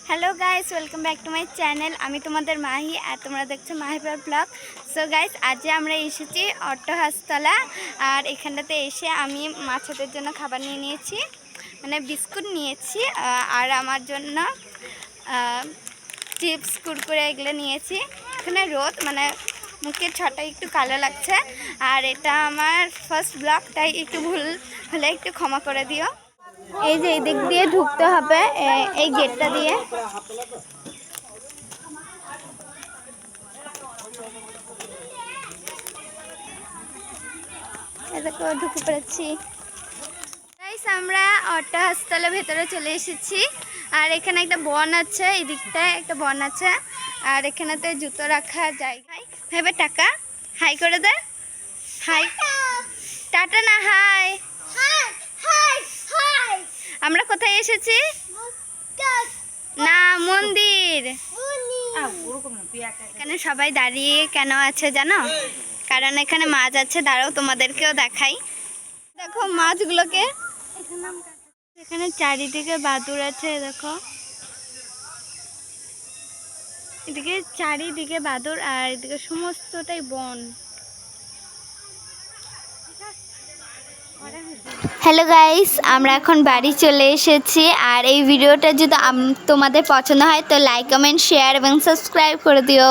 Hello guys welcome back to my channel आमी तुम्हादेर माही और तुम्हारा देखছো माहिपार ब्लग। सो गाइस आज আমরা এসেছি অটো হাসতলা আর এখানটাতে এসে আমি মাছেদের জন্য খাবার নিয়ে নিয়েছি, মানে বিস্কুট নিয়েছি আর আমার জন্য চিপস কুরকুরে এগুলো নিয়েছি। এখানে রোদ মানে মুখের ছটা একটু কালো লাগছে আর এটা আমার ফার্স্ট ব্লগ, তাই একটু ভুল হলে একটু ক্ষমা করে দিও। এই যে এই দিক দিয়ে ঢুকতে হবে, এই গেটটা দিয়ে। দেখো ঢুকে পড়েছি। গাইস আমরা অটো হাসপাতালের ভেতরে চলে এসেছি আর এখানে একটা বন আছে, এই দিকটায় একটা বন আছে আর এখানেতে জুতো রাখা জায়গায়। ভেবে টাকা হাই করে দে, হাই টাটা না হাই। আমরা কোথায় এসেছি? না মন্দির। এখানে সবাই দাঁড়িয়ে কেন আছে জানো? কারণ এখানে মাছ আছে, দাঁড়াও তোমাদেরকেও দেখাই। দেখো মাছগুলোকে, এখানে চারিদিকে বাদুড় আছে, দেখো এদিকে চারিদিকে বাদুড় আর এদিকে সমস্তটাই বন। হ্যালো গাইস, আমরা এখন বাড়ি চলে এসেছি আর এই ভিডিওটা যদি তোমাদের পছন্দ হয় তো লাইক কমেন্ট শেয়ার এবং সাবস্ক্রাইব করে দিও।